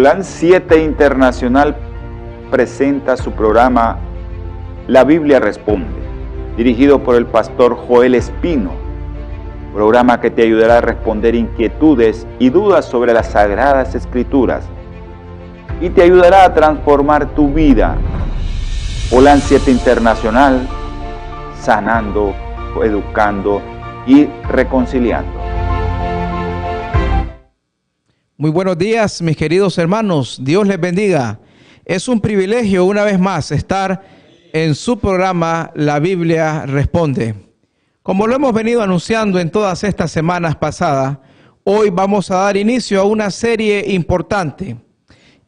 Holan 7 Internacional presenta su programa La Biblia Responde, dirigido por el pastor Joel Espino, programa que te ayudará a responder inquietudes y dudas sobre las Sagradas Escrituras y te ayudará a transformar tu vida. Holan 7 Internacional, sanando, educando y reconciliando. Muy buenos días, mis queridos hermanos. Dios les bendiga. Es un privilegio una vez más estar en su programa La Biblia Responde. Como lo hemos venido anunciando en todas estas semanas pasadas, hoy vamos a dar inicio a una serie importante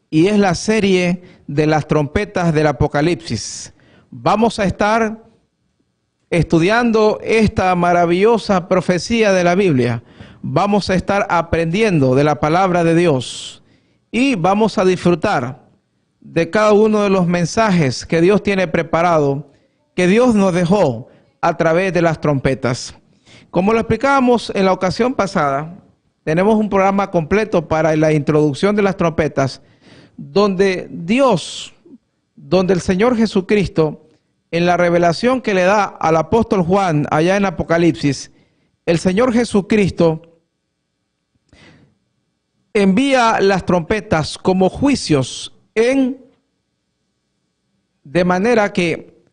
y es la serie de las trompetas del Apocalipsis. Vamos a estar estudiando esta maravillosa profecía de la Biblia. Vamos a estar aprendiendo de la palabra de Dios y vamos a disfrutar de cada uno de los mensajes que Dios tiene preparado, que Dios nos dejó a través de las trompetas. Como lo explicábamos en la ocasión pasada, tenemos un programa completo para la introducción de las trompetas, donde el Señor Jesucristo, en la revelación que le da al apóstol Juan allá en Apocalipsis, el Señor Jesucristo envía las trompetas como juicios de manera que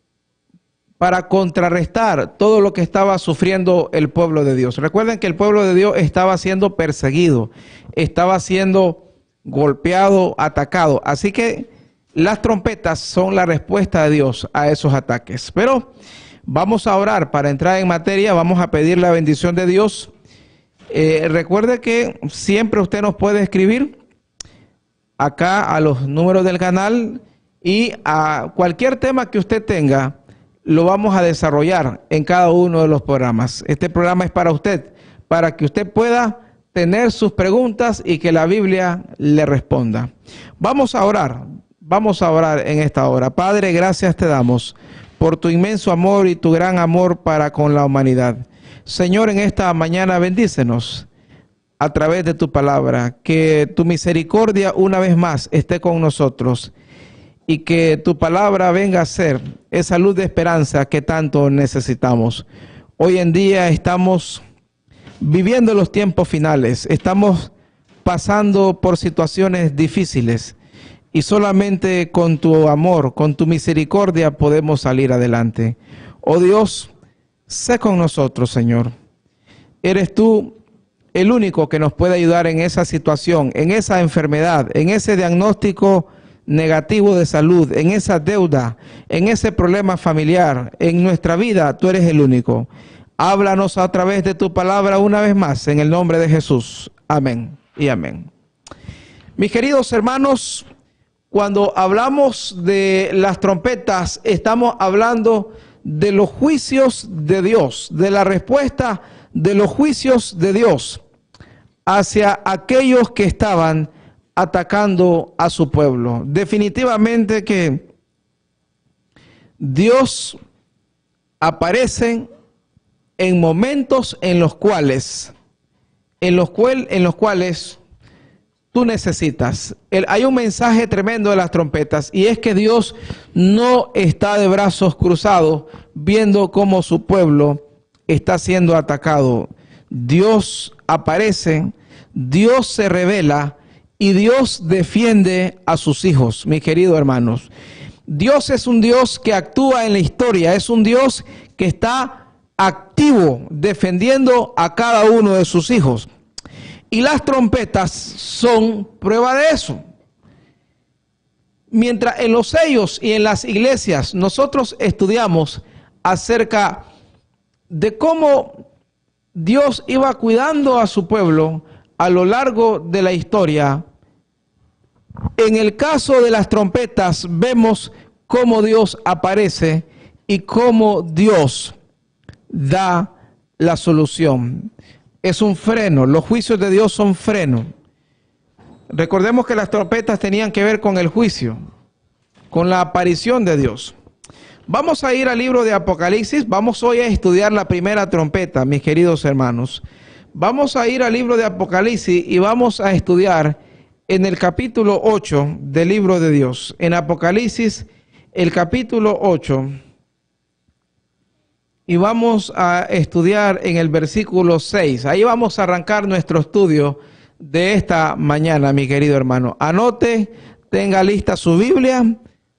para contrarrestar todo lo que estaba sufriendo el pueblo de Dios. Recuerden que el pueblo de Dios estaba siendo perseguido, estaba siendo golpeado, atacado. Así que las trompetas son la respuesta de Dios a esos ataques. Pero vamos a orar para entrar en materia, vamos a pedir la bendición de Dios. Recuerde que siempre usted nos puede escribir acá a los números del canal y a cualquier tema que usted tenga, lo vamos a desarrollar en cada uno de los programas. Este programa es para usted, para que usted pueda tener sus preguntas y que la Biblia le responda. Vamos a orar en esta hora. Padre, gracias te damos por tu inmenso amor y tu gran amor para con la humanidad. Señor, en esta mañana bendícenos a través de tu palabra, que tu misericordia una vez más esté con nosotros y que tu palabra venga a ser esa luz de esperanza que tanto necesitamos. Hoy en día estamos viviendo los tiempos finales, estamos pasando por situaciones difíciles y solamente con tu amor, con tu misericordia podemos salir adelante. Oh Dios, sé con nosotros, Señor. Eres tú el único que nos puede ayudar en esa situación, en esa enfermedad, en ese diagnóstico negativo de salud, en esa deuda, en ese problema familiar, en nuestra vida. Tú eres el único. Háblanos a través de tu palabra una vez más, en el nombre de Jesús. Amén y amén. Mis queridos hermanos, cuando hablamos de las trompetas, estamos hablando de los juicios de Dios, de la respuesta de los juicios de Dios hacia aquellos que estaban atacando a su pueblo. Definitivamente que Dios aparece en momentos en los cuales tú necesitas. Hay un mensaje tremendo de las trompetas y es que Dios no está de brazos cruzados viendo cómo su pueblo está siendo atacado. Dios aparece, Dios se revela y Dios defiende a sus hijos, mis queridos hermanos. Dios es un Dios que actúa en la historia, es un Dios que está activo defendiendo a cada uno de sus hijos. Y las trompetas son prueba de eso. Mientras en los sellos y en las iglesias nosotros estudiamos acerca de cómo Dios iba cuidando a su pueblo a lo largo de la historia, en el caso de las trompetas vemos cómo Dios aparece y cómo Dios da la solución. Es un freno, los juicios de Dios son freno. Recordemos que las trompetas tenían que ver con el juicio, con la aparición de Dios. Vamos a ir al libro de Apocalipsis, vamos hoy a estudiar la primera trompeta, mis queridos hermanos. Vamos a ir al libro de Apocalipsis y vamos a estudiar en el capítulo 8 del libro de Dios, en Apocalipsis, el capítulo 8, y vamos a estudiar en el versículo 6. Ahí vamos a arrancar nuestro estudio de esta mañana, mi querido hermano. Anote, tenga lista su Biblia,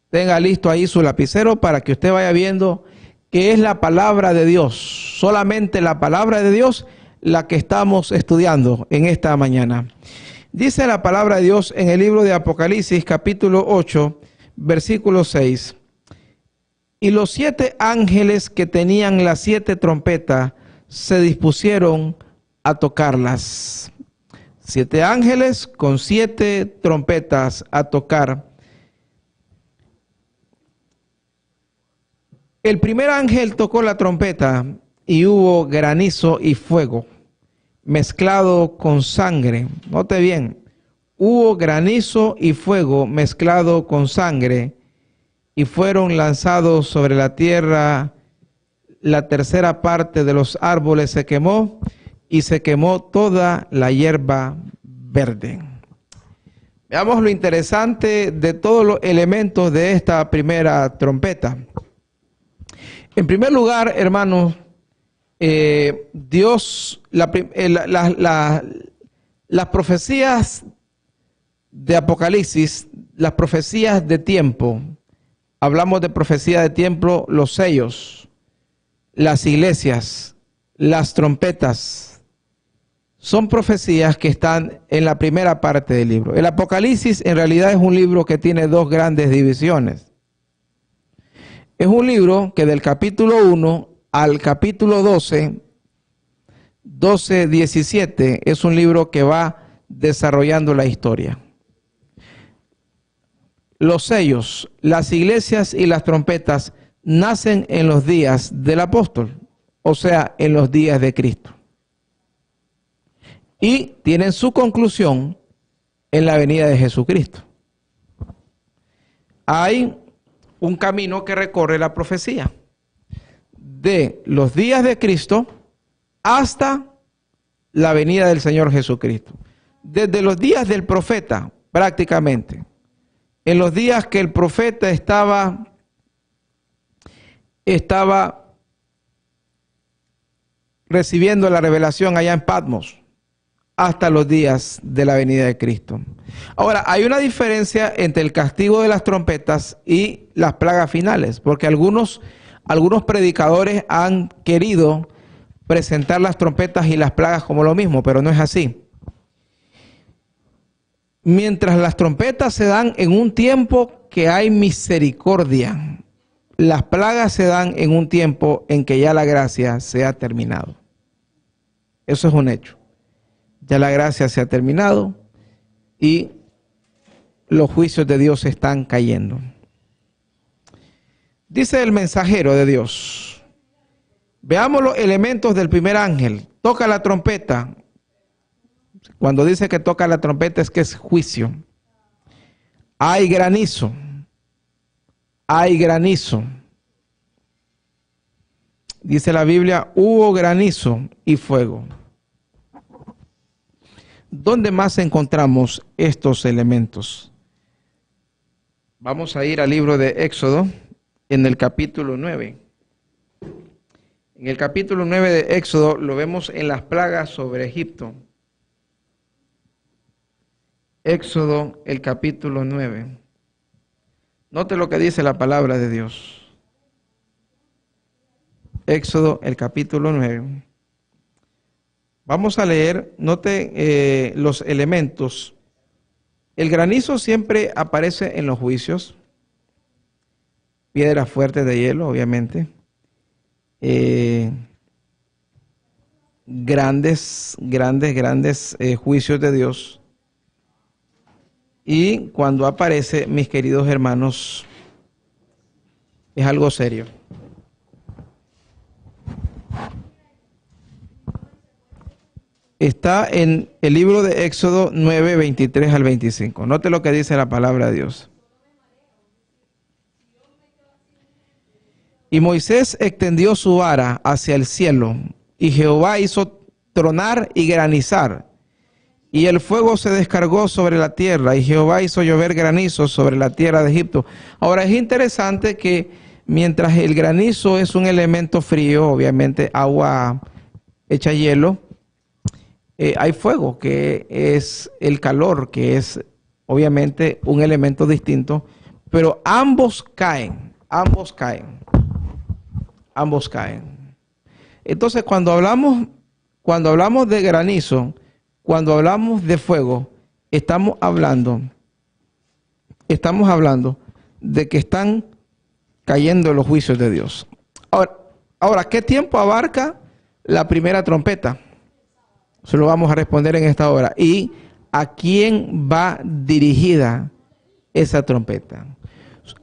tenga listo ahí su lapicero para que usted vaya viendo que es la palabra de Dios, solamente la palabra de Dios la que estamos estudiando en esta mañana. Dice la palabra de Dios en el libro de Apocalipsis, capítulo 8, versículo 6. Y los 7 ángeles que tenían las 7 trompetas se dispusieron a tocarlas. 7 ángeles con 7 trompetas a tocar. El primer ángel tocó la trompeta y hubo granizo y fuego mezclado con sangre. Note bien, hubo granizo y fuego mezclado con sangre, y fueron lanzados sobre la tierra. La tercera parte de los árboles se quemó, y se quemó toda la hierba verde. Veamos lo interesante de todos los elementos de esta primera trompeta. En primer lugar, hermanos, Dios, las profecías de Apocalipsis, las profecías de tiempo, hablamos de profecía de tiempo, los sellos, las iglesias, las trompetas, son profecías que están en la primera parte del libro. El Apocalipsis en realidad es un libro que tiene 2 grandes divisiones. Es un libro que del capítulo 1 al capítulo 12, 17, es un libro que va desarrollando la historia. Los sellos, las iglesias y las trompetas nacen en los días del apóstol, o sea, en los días de Cristo. Y tienen su conclusión en la venida de Jesucristo. Hay un camino que recorre la profecía de los días de Cristo hasta la venida del Señor Jesucristo. Desde los días del profeta, prácticamente, en los días que el profeta estaba recibiendo la revelación allá en Patmos, hasta los días de la venida de Cristo. Ahora, hay una diferencia entre el castigo de las trompetas y las plagas finales, porque algunos predicadores han querido presentar las trompetas y las plagas como lo mismo, pero no es así. Mientras las trompetas se dan en un tiempo que hay misericordia, las plagas se dan en un tiempo en que ya la gracia se ha terminado. Eso es un hecho. Ya la gracia se ha terminado y los juicios de Dios están cayendo. Dice el mensajero de Dios. Veamos los elementos del primer ángel. Toca la trompeta. Cuando dice que toca la trompeta es que es juicio. Hay granizo. Hay granizo. Dice la Biblia, hubo granizo y fuego. ¿Dónde más encontramos estos elementos? Vamos a ir al libro de Éxodo, en el capítulo 9. En el capítulo 9 de Éxodo lo vemos en las plagas sobre Egipto. Éxodo, el capítulo 9. Note lo que dice la palabra de Dios. Éxodo, el capítulo 9. Vamos a leer, note los elementos. El granizo siempre aparece en los juicios. Piedras fuertes de hielo, obviamente. Grandes juicios de Dios. Y cuando aparece, mis queridos hermanos, es algo serio. Está en el libro de Éxodo 9, 23 al 25. Note lo que dice la palabra de Dios. Y Moisés extendió su vara hacia el cielo, y Jehová hizo tronar y granizar, Y el fuego se descargó sobre la tierra, y Jehová hizo llover granizo sobre la tierra de Egipto. Ahora es interesante que mientras el granizo es un elemento frío, obviamente agua hecha hielo, hay fuego, que es el calor, que es obviamente un elemento distinto, pero ambos caen, ambos caen, ambos caen. Entonces cuando hablamos de granizo, cuando hablamos de fuego, estamos hablando de que están cayendo los juicios de Dios. Ahora, ¿qué tiempo abarca la primera trompeta? Se lo vamos a responder en esta hora. ¿Y a quién va dirigida esa trompeta?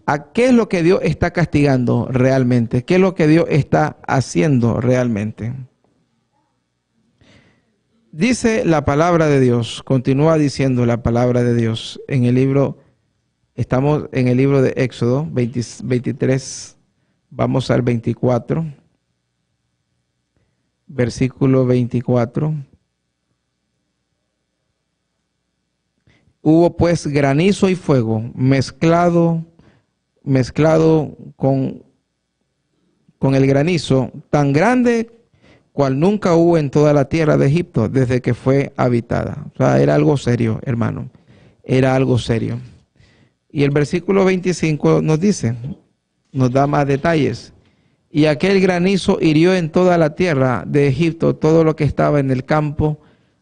¿A qué es lo que Dios está castigando realmente? ¿Qué es lo que Dios está haciendo realmente? Dice la palabra de Dios, continúa diciendo la palabra de Dios en el libro, estamos en el libro de Éxodo 23, vamos al 24, versículo 24. Hubo pues granizo y fuego mezclado con el granizo, tan grande cual nunca hubo en toda la tierra de Egipto desde que fue habitada. O sea, era algo serio, hermano. Era algo serio. Y el versículo 25 nos dice, nos da más detalles. Y aquel granizo hirió en toda la tierra de Egipto todo lo que estaba en el campo,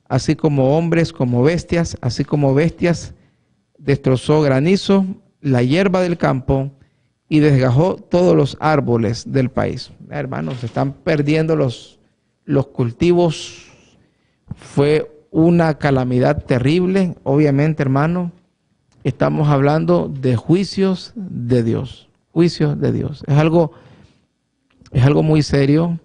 así como hombres, como bestias, así como bestias, destrozó granizo la hierba del campo y desgajó todos los árboles del país. Hermanos, se están perdiendo los cultivos. Fue una calamidad terrible. Obviamente, hermano, estamos hablando de juicios de Dios. Juicios de Dios. Es algo muy serio,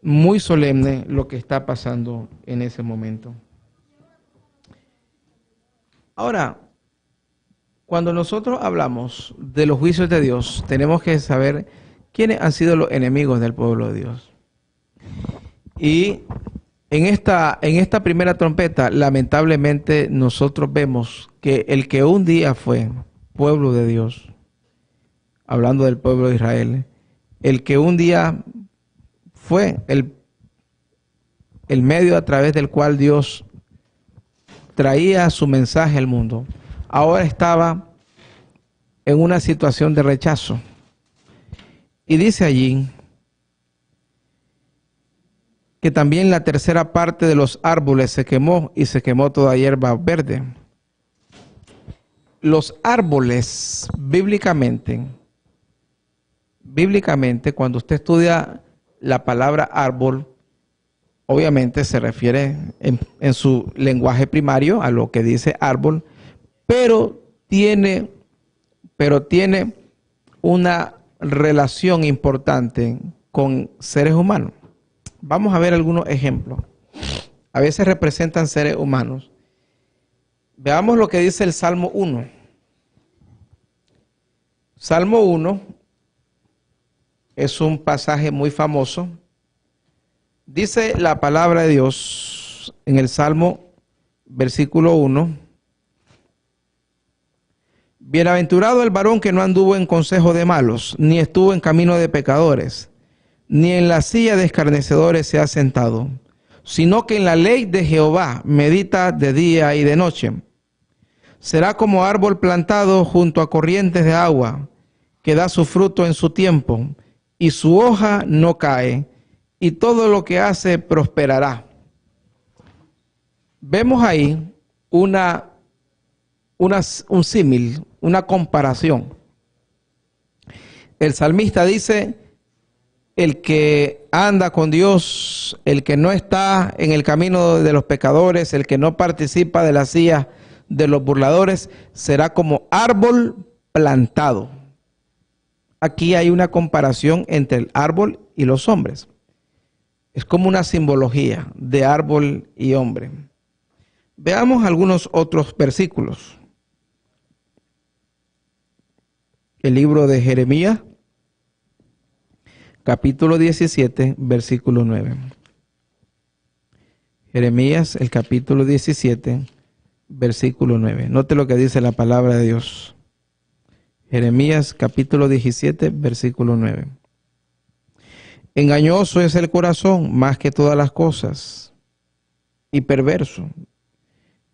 muy solemne lo que está pasando en ese momento. Ahora, cuando nosotros hablamos de los juicios de Dios, tenemos que saber quiénes han sido los enemigos del pueblo de Dios. Y en esta primera trompeta, lamentablemente, nosotros vemos que el que un día fue pueblo de Dios, hablando del pueblo de Israel, el que un día fue el medio a través del cual Dios traía su mensaje al mundo, ahora estaba en una situación de rechazo. Y dice allí que también la tercera parte de los árboles se quemó y se quemó toda hierba verde. Los árboles, bíblicamente, cuando usted estudia la palabra árbol, obviamente se refiere en su lenguaje primario a lo que dice árbol, pero tiene una relación importante con seres humanos. Vamos a ver algunos ejemplos. A veces representan seres humanos. Veamos lo que dice el Salmo 1. Salmo 1 es un pasaje muy famoso. Dice la palabra de Dios en el Salmo, versículo 1. Bienaventurado el varón que no anduvo en consejo de malos, ni estuvo en camino de pecadores, ni en la silla de escarnecedores se ha sentado, sino que en la ley de Jehová medita de día y de noche. Será como árbol plantado junto a corrientes de agua, que da su fruto en su tiempo, y su hoja no cae, y todo lo que hace prosperará. Vemos ahí un símil, una comparación. El salmista dice: el que anda con Dios, el que no está en el camino de los pecadores, el que no participa de la silla de los burladores, será como árbol plantado. Aquí hay una comparación entre el árbol y los hombres. Es como una simbología de árbol y hombre. Veamos algunos otros versículos. El libro de Jeremías, capítulo 17, versículo 9. Jeremías, el capítulo 17, versículo 9. Note lo que dice la palabra de Dios. Jeremías, capítulo 17, versículo 9. Engañoso es el corazón más que todas las cosas, y perverso.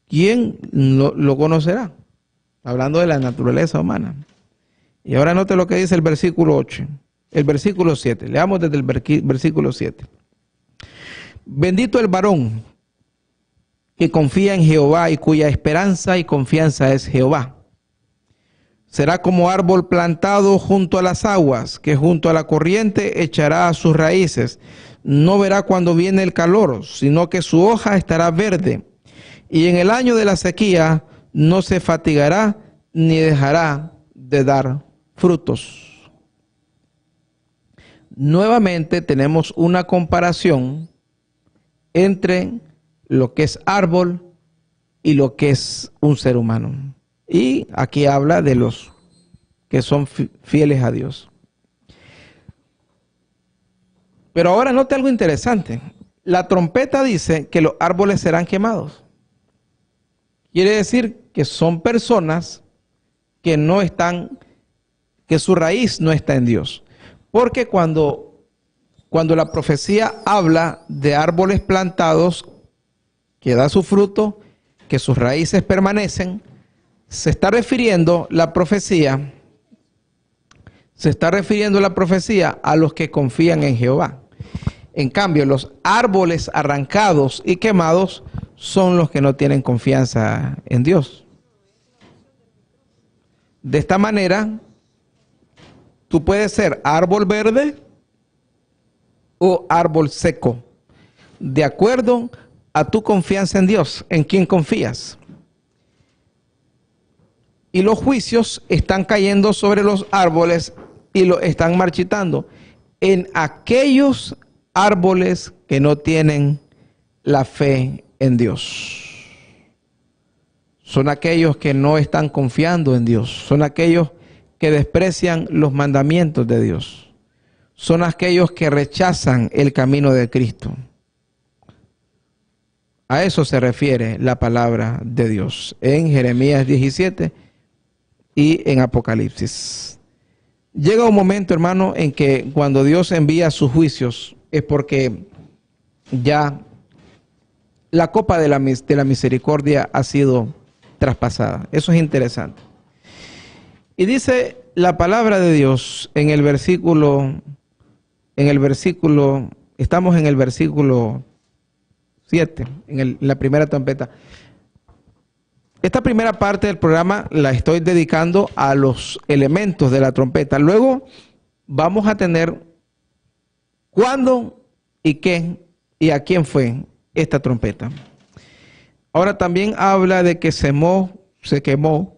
¿Quién lo conocerá? Hablando de la naturaleza humana. Y ahora note lo que dice el versículo 8, el versículo 7. Leamos desde el versículo 7. Bendito el varón que confía en Jehová y cuya esperanza y confianza es Jehová. Será como árbol plantado junto a las aguas, que junto a la corriente echará sus raíces. No verá cuando viene el calor, sino que su hoja estará verde. Y en el año de la sequía no se fatigará ni dejará de dar frutos. Nuevamente tenemos una comparación entre lo que es árbol y lo que es un ser humano. Y aquí habla de los que son fieles a Dios. Pero ahora note algo interesante. La trompeta dice que los árboles serán quemados. Quiere decir que son personas que no están, que su raíz no está en Dios. Porque cuando la profecía habla de árboles plantados que da su fruto, que sus raíces permanecen, se está refiriendo la profecía a los que confían en Jehová. En cambio, los árboles arrancados y quemados son los que no tienen confianza en Dios. De esta manera, tú puedes ser árbol verde o árbol seco, de acuerdo a tu confianza en Dios, en quien confías. Y los juicios están cayendo sobre los árboles y los están marchitando en aquellos árboles que no tienen la fe en Dios. Son aquellos que no están confiando en Dios. Son aquellos que desprecian los mandamientos de Dios. Son aquellos que rechazan el camino de Cristo. A eso se refiere la palabra de Dios en Jeremías 17 y en Apocalipsis. Llega un momento, hermano, en que cuando Dios envía sus juicios es porque ya la copa de la misericordia ha sido traspasada. Eso es interesante. Y dice la palabra de Dios en el versículo, estamos en el versículo 7, en la primera trompeta. Esta primera parte del programa la estoy dedicando a los elementos de la trompeta. Luego vamos a tener cuándo y qué y a quién fue esta trompeta. Ahora también habla de que se quemó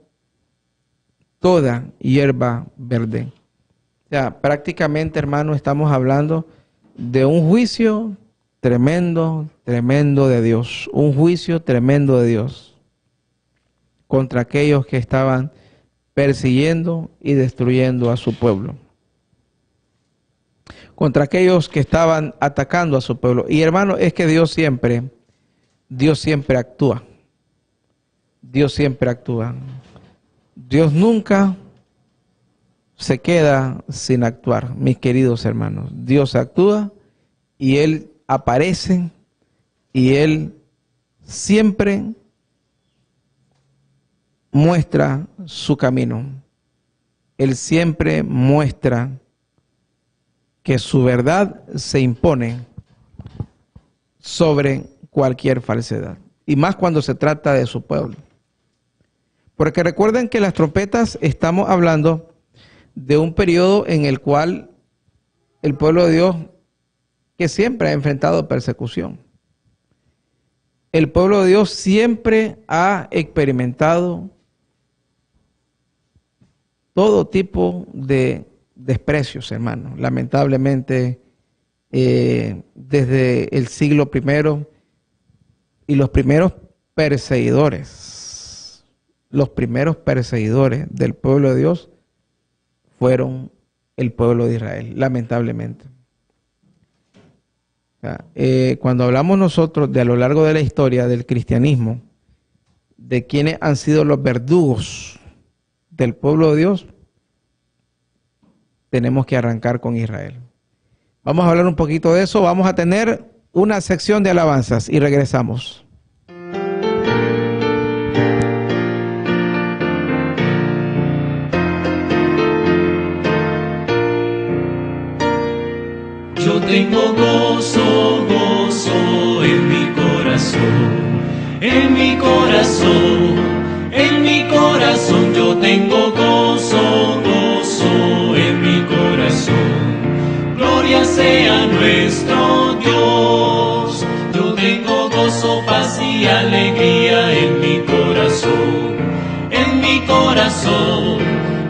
toda hierba verde. O sea, prácticamente, hermano, estamos hablando de un juicio tremendo, tremendo de Dios. Un juicio tremendo de Dios contra aquellos que estaban persiguiendo y destruyendo a su pueblo. Contra aquellos que estaban atacando a su pueblo. Y hermano, es que Dios siempre actúa. Dios siempre actúa. Dios nunca se queda sin actuar, mis queridos hermanos. Dios actúa y Él aparece y Él siempre muestra su camino. Él siempre muestra que su verdad se impone sobre cualquier falsedad. Y más cuando se trata de su pueblo. Porque recuerden que las trompetas, estamos hablando de un periodo en el cual el pueblo de Dios, que siempre ha enfrentado persecución. El pueblo de Dios siempre ha experimentado todo tipo de desprecios, hermano. Lamentablemente, desde el siglo I y los primeros perseguidores del pueblo de Dios fueron el pueblo de Israel, lamentablemente. sea, cuando hablamos nosotros de a lo largo de la historia del cristianismo, de quienes han sido los verdugos del pueblo de Dios, tenemos que arrancar con Israel. Vamos a hablar un poquito de eso. Vamos a tener una sección de alabanzas y regresamos. Yo tengo gozo, gozo en mi corazón, en mi corazón, en mi corazón. Yo tengo gozo, gozo en mi corazón. Gloria sea nuestro Dios. Yo tengo gozo, paz y alegría en mi corazón, en mi corazón,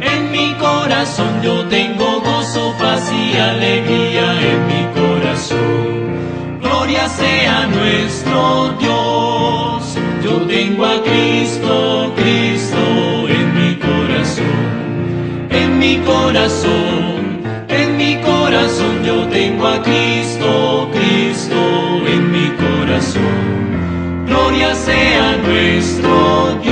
en mi corazón. Yo tengo gozo, paz y alegría en mi corazón. Gloria sea nuestro Dios. Yo tengo a Cristo, Cristo en mi corazón, en mi corazón, en mi corazón. Yo tengo a Cristo, Cristo en mi corazón. Gloria sea nuestro Dios.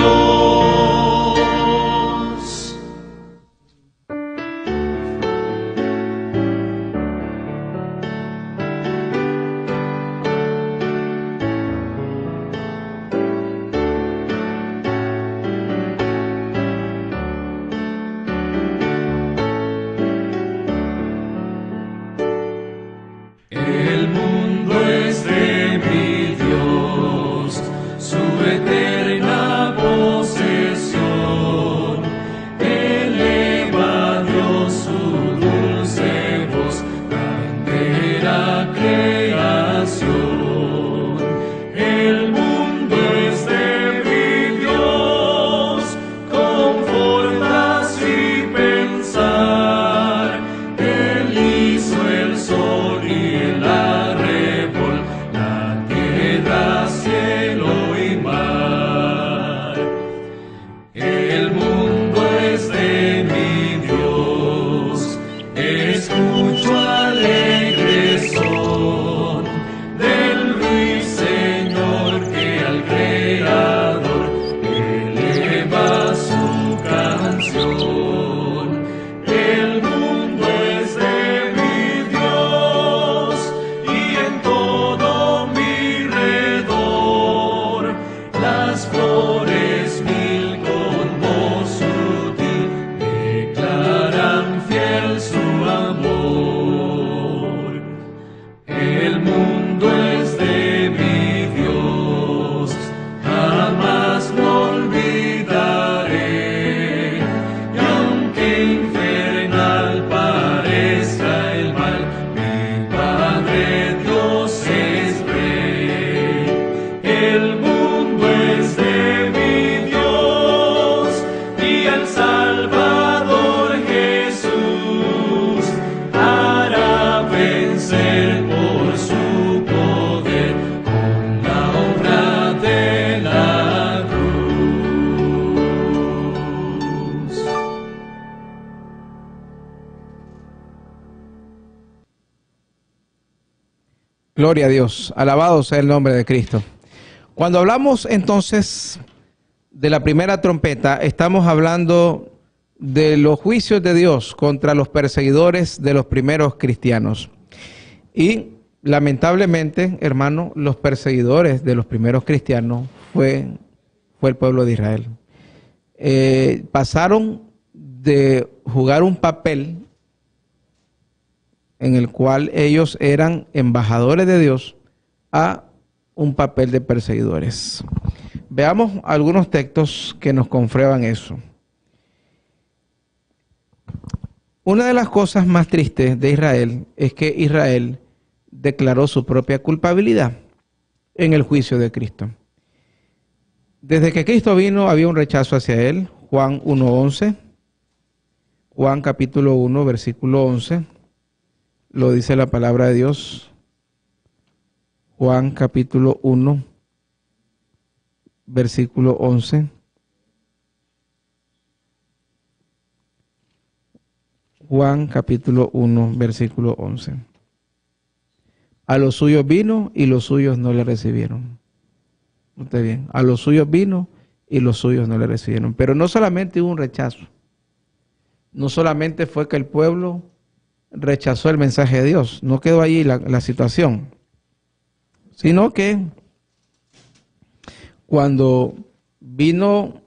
El mundo es de mi Dios, su eterna posesión. Eleva a Dios su dulce voz, la entera creación. El mundo es de mi Dios, conforta sin pensar. Él hizo el sol y el arrebol, la tierra, cielo y mar. El mundo es de mi Dios, escucho alegre son del ruiseñor que al Creador eleva su canción. El mundo es de mi Dios y en todo mi redor las flores mil con voz sutil declaran fiel su amor. El mundo es de mi Dios, jamás lo olvidaré. Y aunque infernal parezca el mal, mi Padre Dios es rey. El mundo es de mi Dios y el Salvador Jesús hará vencer por su poder con la obra de la cruz. Gloria a Dios. Alabado sea el nombre de Cristo. Cuando hablamos entonces de la primera trompeta, estamos hablando de los juicios de Dios contra los perseguidores de los primeros cristianos. Y lamentablemente, hermano, los perseguidores de los primeros cristianos fue el pueblo de Israel. Pasaron de jugar un papel en el cual ellos eran embajadores de Dios a un papel de perseguidores. Veamos algunos textos que nos comprueban eso. Una de las cosas más tristes de Israel es que Israel declaró su propia culpabilidad en el juicio de Cristo. Desde que Cristo vino había un rechazo hacia él. Juan 1:11, Juan capítulo 1, versículo 11, lo dice la palabra de Dios. Juan capítulo 1, versículo 11. Juan capítulo 1, versículo 11. A los suyos vino y los suyos no le recibieron. Note bien, a los suyos vino y los suyos no le recibieron. Pero no solamente hubo un rechazo. No solamente fue que el pueblo rechazó el mensaje de Dios. No quedó ahí la situación. Sino que cuando vino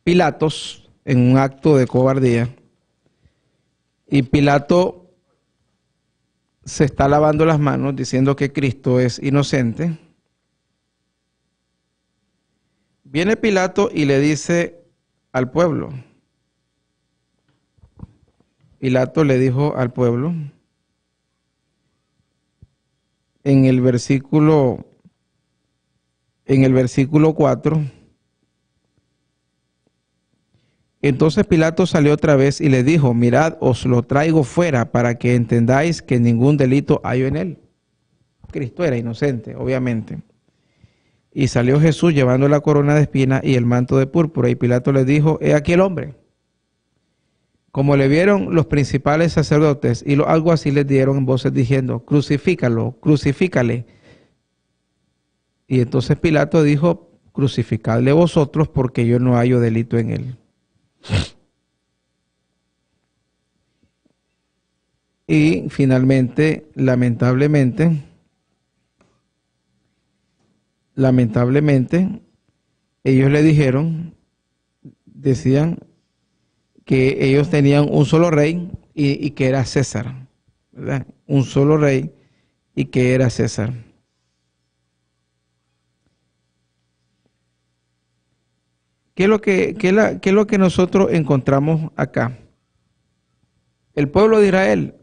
Pilatos en un acto de cobardía, y Pilato se está lavando las manos diciendo que Cristo es inocente, viene Pilato y le dice al pueblo, Pilato le dijo al pueblo, en el versículo 4, entonces Pilato salió otra vez y le dijo, mirad, os lo traigo fuera para que entendáis que ningún delito hay en él. Cristo era inocente, obviamente. Y salió Jesús llevando la corona de espinas y el manto de púrpura, y Pilato le dijo, he aquí el hombre. Como le vieron los principales sacerdotes y los alguaciles les dieron voces diciendo, crucifícalo, crucifícale. Y entonces Pilato dijo, crucificadle vosotros porque yo no hallo delito en él. Y finalmente, lamentablemente, ellos le dijeron, decían que ellos tenían un solo rey y que era César, ¿verdad? Un solo rey y que era César. ¿Qué es lo que nosotros encontramos acá? El pueblo de Israel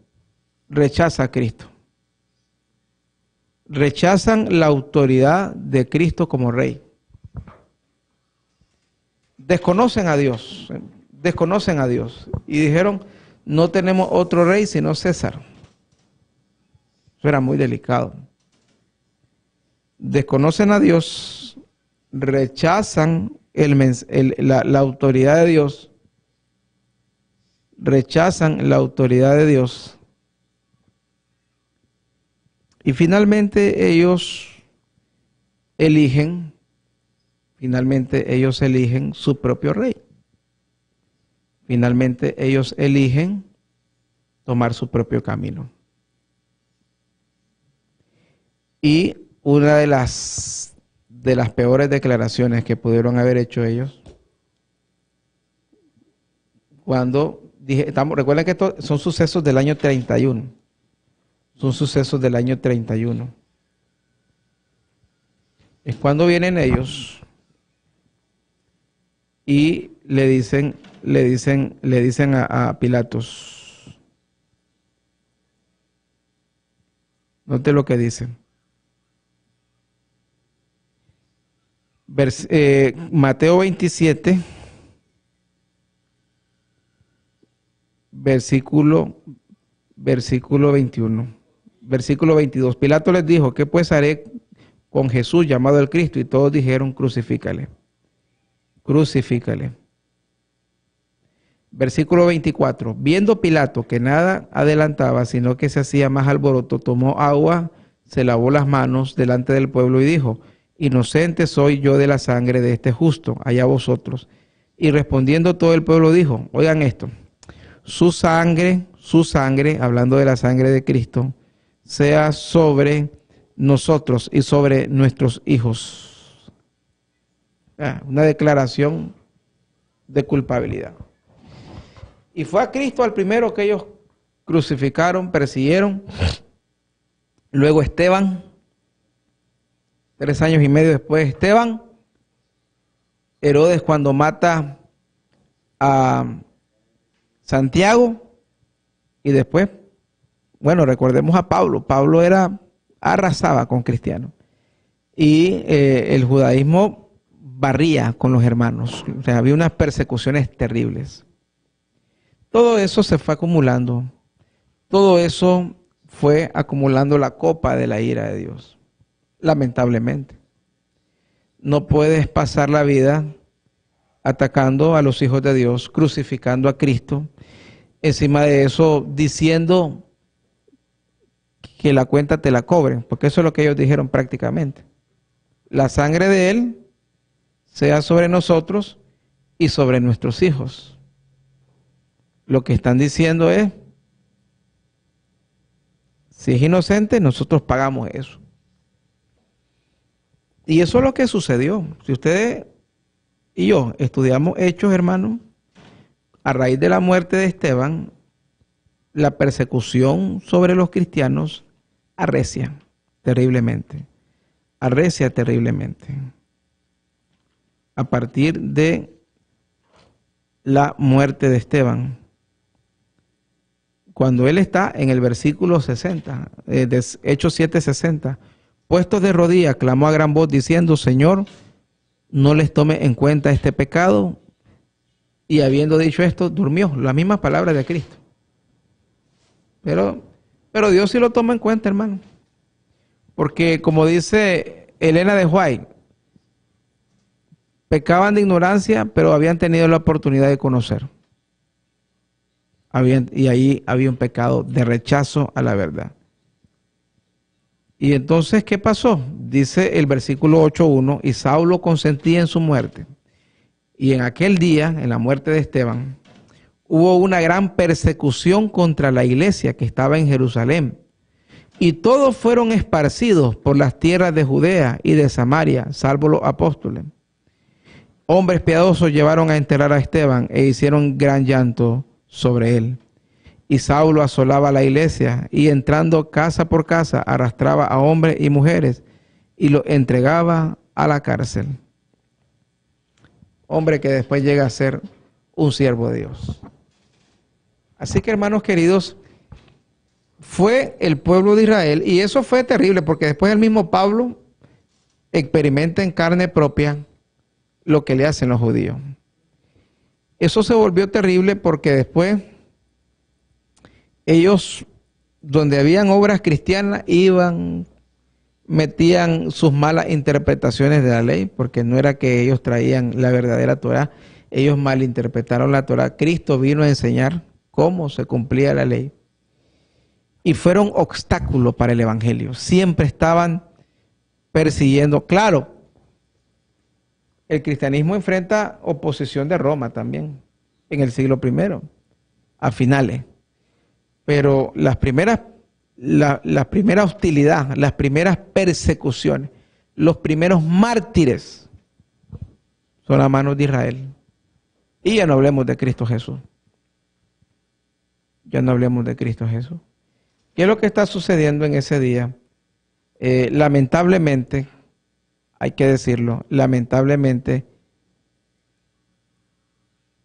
rechaza a Cristo. Rechazan la autoridad de Cristo como rey. Desconocen a Dios y dijeron, no tenemos otro rey sino César. Eso era muy delicado. Desconocen a Dios, rechazan la autoridad de Dios, rechazan la autoridad de Dios y finalmente ellos eligen su propio rey. Finalmente ellos eligen tomar su propio camino. Y una de las peores declaraciones que pudieron haber hecho ellos, cuando recuerden que estos son sucesos del año 31. Son sucesos del año 31. Es cuando vienen ellos y le dicen a Pilatos. Note lo que dicen. Mateo 27, versículo 21. Versículo 22. Pilato les dijo, ¿qué pues haré con Jesús llamado el Cristo? Y todos dijeron, crucifícale. Crucifícale. Versículo 24. Viendo Pilato que nada adelantaba, sino que se hacía más alboroto, tomó agua, se lavó las manos delante del pueblo y dijo, inocente soy yo de la sangre de este justo, allá vosotros. Y respondiendo todo el pueblo dijo, oigan esto, su sangre, hablando de la sangre de Cristo, sea sobre nosotros y sobre nuestros hijos. Una declaración de culpabilidad. Y fue a Cristo al primero que ellos crucificaron, persiguieron. Luego Esteban, 3 años y medio después Esteban. Herodes cuando mata a Santiago. Y después, bueno, recordemos a Pablo. Pablo arrasaba con cristianos. Y el judaísmo barría con los hermanos. O sea, había unas persecuciones terribles. Todo eso se fue acumulando. Todo eso fue acumulando la copa de la ira de Dios. Lamentablemente. No puedes pasar la vida atacando a los hijos de Dios, crucificando a Cristo. Encima de eso, diciendo que la cuenta te la cobren, porque eso es lo que ellos dijeron prácticamente. La sangre de Él sea sobre nosotros y sobre nuestros hijos. Lo que están diciendo es, si es inocente, nosotros pagamos eso. Y eso es lo que sucedió. Si ustedes y yo estudiamos Hechos, hermanos, a raíz de la muerte de Esteban, la persecución sobre los cristianos arrecia terriblemente. Arrecia terriblemente. A partir de la muerte de Esteban. Cuando él está en el versículo 60, de Hechos 7:60, puestos de rodillas, clamó a gran voz diciendo, Señor, no les tome en cuenta este pecado. Y habiendo dicho esto, durmió. Las mismas palabras de Cristo. Pero Dios sí lo toma en cuenta, hermano. Porque como dice Elena de White, pecaban de ignorancia, pero habían tenido la oportunidad de conocer. Y ahí había un pecado de rechazo a la verdad. Y entonces, ¿qué pasó? Dice el versículo 8:1, y Saulo consentía en su muerte. Y en aquel día, en la muerte de Esteban, hubo una gran persecución contra la iglesia que estaba en Jerusalén. Y todos fueron esparcidos por las tierras de Judea y de Samaria, salvo los apóstoles. Hombres piadosos llevaron a enterrar a Esteban e hicieron gran llanto sobre él. Y Saulo asolaba la iglesia y entrando casa por casa arrastraba a hombres y mujeres y los entregaba a la cárcel. Hombre que después llega a ser un siervo de Dios. Así que, hermanos queridos, fue el pueblo de Israel, y eso fue terrible porque después el mismo Pablo experimenta en carne propia lo que le hacen los judíos. Eso se volvió terrible porque después ellos, donde habían obras cristianas, iban, metían sus malas interpretaciones de la ley, porque no era que ellos traían la verdadera Torá, ellos malinterpretaron la Torá. Cristo vino a enseñar cómo se cumplía la ley. Y fueron obstáculos para el evangelio. Siempre estaban persiguiendo. Claro, el cristianismo enfrenta oposición de Roma también, en el siglo I, a finales. Pero la primera hostilidad, las primeras persecuciones, los primeros mártires son a manos de Israel. Y ya no hablemos de Cristo Jesús. Ya no hablemos de Cristo Jesús. ¿Qué es lo que está sucediendo en ese día? Lamentablemente, hay que decirlo, lamentablemente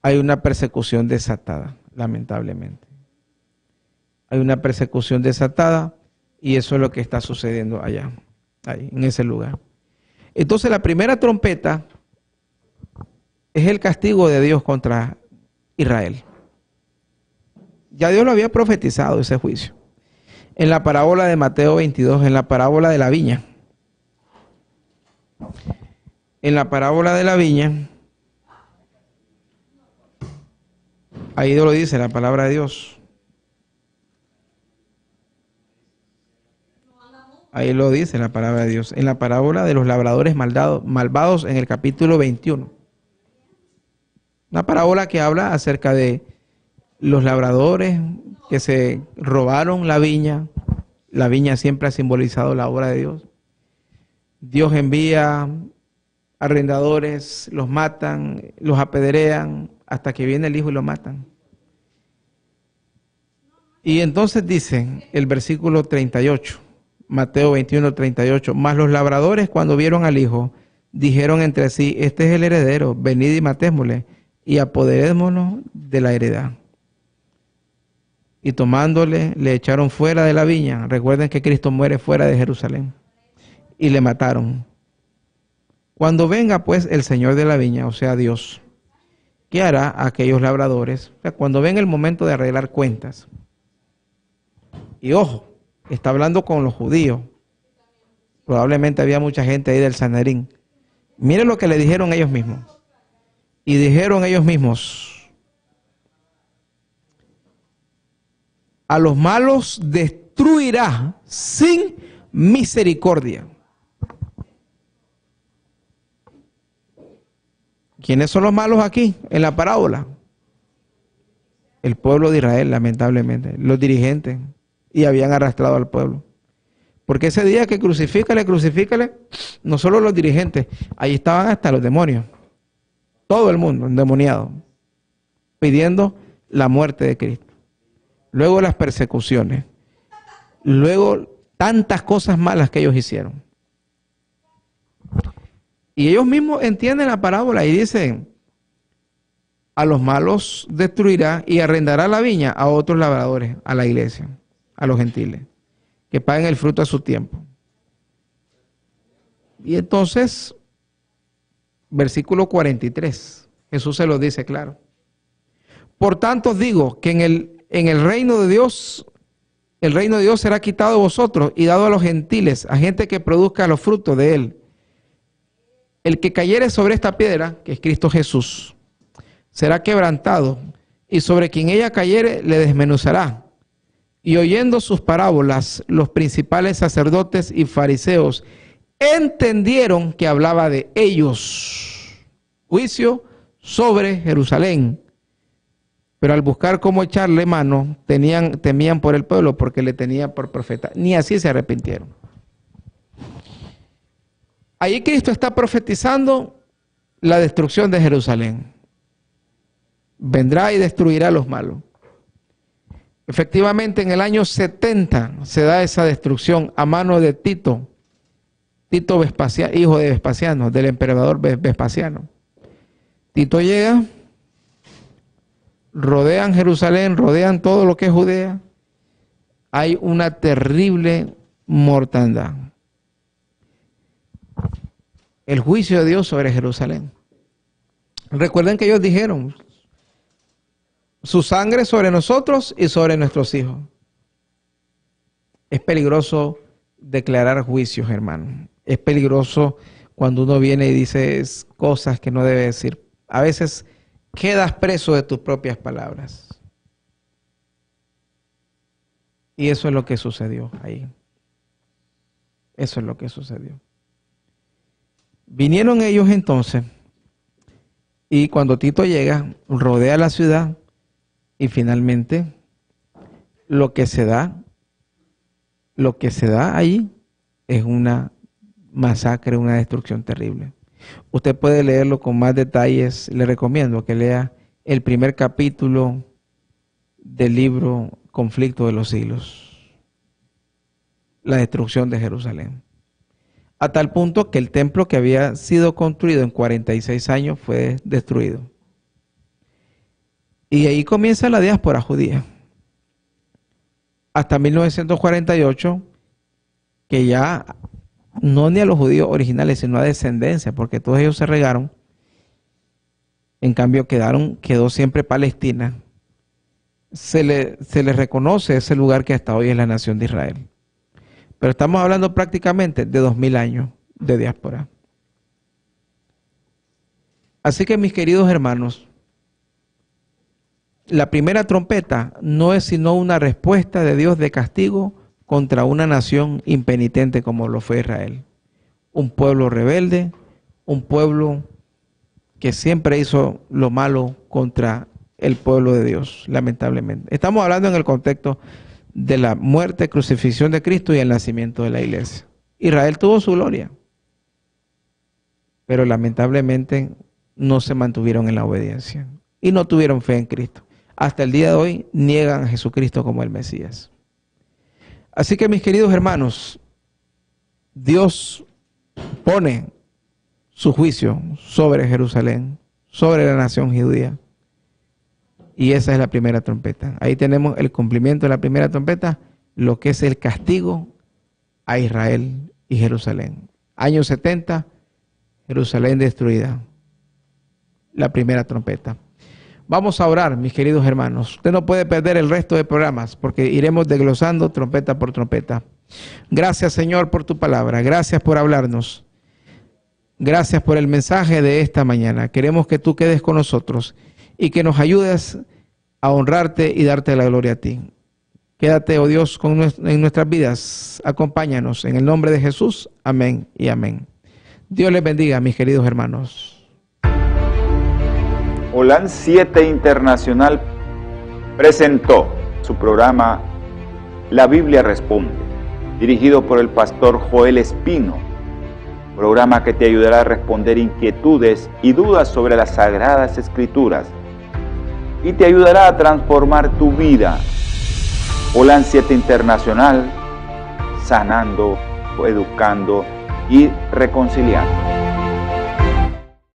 hay una persecución desatada, lamentablemente. Hay una persecución desatada y eso es lo que está sucediendo allá, ahí, en ese lugar. Entonces la primera trompeta es el castigo de Dios contra Israel. Ya Dios lo había profetizado ese juicio. En la parábola de Mateo 22, en la parábola de la viña. En la parábola de la viña, ahí lo dice la palabra de Dios. Ahí lo dice la palabra de Dios. En la parábola de los labradores malvados en el capítulo 21. Una parábola que habla acerca de los labradores que se robaron la viña. La viña siempre ha simbolizado la obra de Dios. Dios envía arrendadores, los matan, los apedrean, hasta que viene el hijo y lo matan. Y entonces dice el versículo 38, Mateo 21, 38, mas los labradores cuando vieron al hijo, dijeron entre sí, este es el heredero, venid y matémosle, y apoderémonos de la heredad. Y tomándole, le echaron fuera de la viña. Recuerden que Cristo muere fuera de Jerusalén. Y le mataron. Cuando venga pues el Señor de la viña, o sea Dios, ¿qué hará a aquellos labradores? O sea, cuando venga el momento de arreglar cuentas. Y ojo, está hablando con los judíos. Probablemente había mucha gente ahí del Sanedrín. Miren lo que le dijeron ellos mismos. Y dijeron ellos mismos, a los malos destruirá sin misericordia. ¿Quiénes son los malos aquí en la parábola? El pueblo de Israel, lamentablemente, los dirigentes, y habían arrastrado al pueblo. Porque ese día que crucifícale, no solo los dirigentes, ahí estaban hasta los demonios, todo el mundo endemoniado, pidiendo la muerte de Cristo. Luego las persecuciones, luego tantas cosas malas que ellos hicieron. Y ellos mismos entienden la parábola y dicen, a los malos destruirá y arrendará la viña a otros labradores, a la iglesia, a los gentiles, que paguen el fruto a su tiempo. Y entonces, versículo 43, Jesús se lo dice claro. Por tanto os digo que en el reino de Dios será quitado de vosotros y dado a los gentiles, a gente que produzca los frutos de él. El que cayere sobre esta piedra, que es Cristo Jesús, será quebrantado, y sobre quien ella cayere le desmenuzará. Y oyendo sus parábolas, los principales sacerdotes y fariseos entendieron que hablaba de ellos. Juicio sobre Jerusalén. Pero al buscar cómo echarle mano, temían por el pueblo, porque le tenía por profeta. Ni así se arrepintieron. Ahí Cristo está profetizando la destrucción de Jerusalén. Vendrá y destruirá a los malos. Efectivamente, en el año 70 se da esa destrucción a mano de Tito Vespasiano, hijo de Vespasiano, del emperador Vespasiano. Tito llega, rodean Jerusalén, rodean todo lo que es Judea. Hay una terrible mortandad. El juicio de Dios sobre Jerusalén. Recuerden que ellos dijeron, su sangre sobre nosotros y sobre nuestros hijos. Es peligroso declarar juicios, hermano. Es peligroso cuando uno viene y dice cosas que no debe decir. A veces quedas preso de tus propias palabras. Y eso es lo que sucedió ahí. Eso es lo que sucedió. Vinieron ellos entonces, y cuando Tito llega, rodea la ciudad, y finalmente lo que se da allí es una masacre, una destrucción terrible. Usted puede leerlo con más detalles. Le recomiendo que lea el primer capítulo del libro Conflicto de los Siglos, la destrucción de Jerusalén. A tal punto que el templo que había sido construido en 46 años fue destruido. Y ahí comienza la diáspora judía. Hasta 1948, que ya no ni a los judíos originales, sino a descendencia, porque todos ellos se regaron. En cambio quedó siempre Palestina. Se le reconoce ese lugar que hasta hoy es la nación de Israel. Pero estamos hablando prácticamente de 2000 años de diáspora. Así que, mis queridos hermanos, la primera trompeta no es sino una respuesta de Dios de castigo contra una nación impenitente como lo fue Israel. Un pueblo rebelde, un pueblo que siempre hizo lo malo contra el pueblo de Dios, lamentablemente. Estamos hablando en el contexto de la muerte, crucifixión de Cristo y el nacimiento de la iglesia. Israel tuvo su gloria, pero lamentablemente no se mantuvieron en la obediencia y no tuvieron fe en Cristo. Hasta el día de hoy niegan a Jesucristo como el Mesías. Así que, mis queridos hermanos, Dios pone su juicio sobre Jerusalén, sobre la nación judía. Y esa es la primera trompeta. Ahí tenemos el cumplimiento de la primera trompeta, lo que es el castigo a Israel y Jerusalén. Año 70, Jerusalén destruida. La primera trompeta. Vamos a orar, mis queridos hermanos. Usted no puede perder el resto de programas porque iremos desglosando trompeta por trompeta. Gracias, Señor, por tu palabra. Gracias por hablarnos. Gracias por el mensaje de esta mañana. Queremos que tú quedes con nosotros y que nos ayudes a honrarte y darte la gloria a ti. Quédate, oh Dios, en nuestras vidas. Acompáñanos en el nombre de Jesús. Amén y amén. Dios les bendiga, mis queridos hermanos. Holan 7 Internacional presentó su programa La Biblia Responde, dirigido por el pastor Joel Espino, programa que te ayudará a responder inquietudes y dudas sobre las Sagradas Escrituras y te ayudará a transformar tu vida. Holan 7 Internacional, sanando, educando y reconciliando.